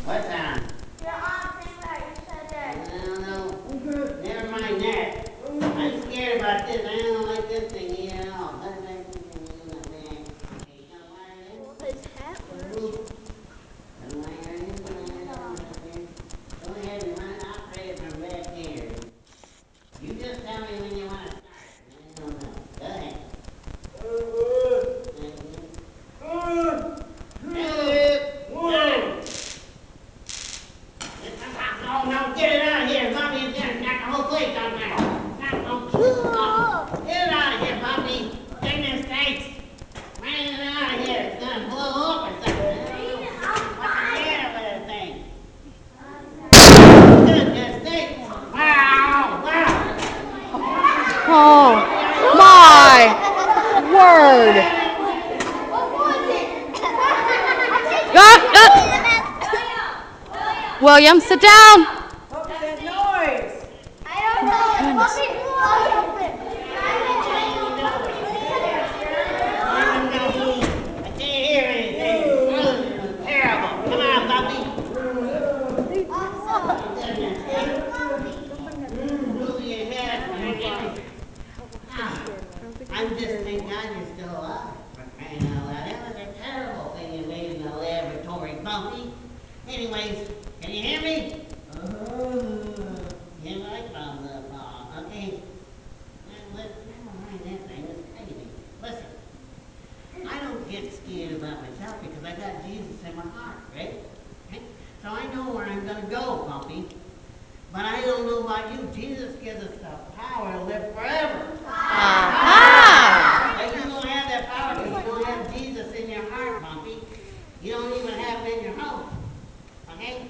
What's on? Your aunt saying that you said that. No. Never mind that. I'm scared about this. I don't like this thing here at all. Well, his hat works. Go ahead and operate it from back here. You just tell me when you want to start. I don't know. Go ahead. Oh, no, get it out of here. Bobby is going to knock the whole place on there. Get it out of here, Bobby. Goodness sakes. Get it out of here. It's going to blow up or something. What's the matter with this thing? Goodness sakes. Wow. Oh, my word. William, sit down. What's that noise? I don't know. Goodness. I can't hear anything. It's terrible. Come on, Bobby. Move your head. I'm just thank God you're still alive. For crying out loud. That was a terrible thing you made in the laboratory, Bumpy. Anyways, can you hear me? You like bombs up, okay? Never mind that thing. It's crazy. Listen, I don't get scared about myself because I got Jesus in my heart, right? Okay? So I know where I'm going to go, Bumpy. But I don't know about you. Jesus gives us the power to live forever. Aha! But you don't have that power because you don't have Jesus in your heart, Bumpy. You don't even have him in your home. Okay?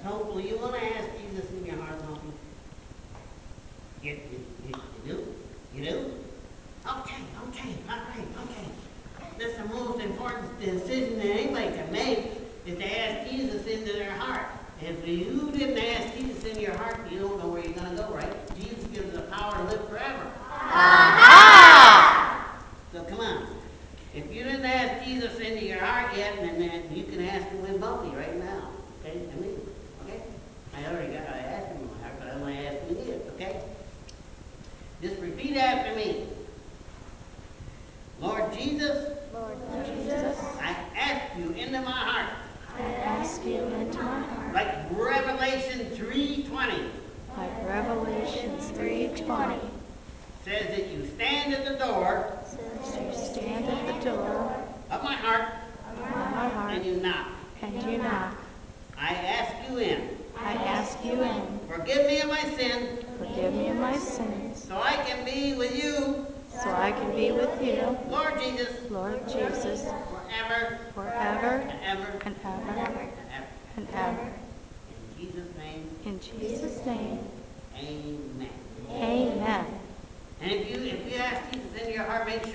Hopefully you want to ask Jesus in your heart, Bumpy. You do? You do? Okay, all right, okay. That's the most important decision that anybody can make is to ask Jesus into their heart. If you didn't ask Jesus into your heart, you don't know where you're going to go, right? Jesus gives the power to live forever. Aha! So come on. If you didn't ask Jesus into your heart yet, then you can ask him in Bumpy right now. Okay? I mean, okay? I asked him in my heart, but I want to ask him again, okay? Just repeat after me. Lord Jesus, I ask you into my heart. I ask you into my heart. Like Revelation 3:20 Like Revelation 3:20 says that you stand at the door says you stand at the door of my heart of my heart and you knock. and you knock. I ask you in. I ask you in. Forgive me of my sin Forgive me of my sins so I can be with you, so I can be with you, Lord Jesus, Lord Jesus, forever forever and ever and ever and ever. and ever. In Jesus' name, In Jesus' name, amen. amen. And if you ask Jesus into your heart, make sure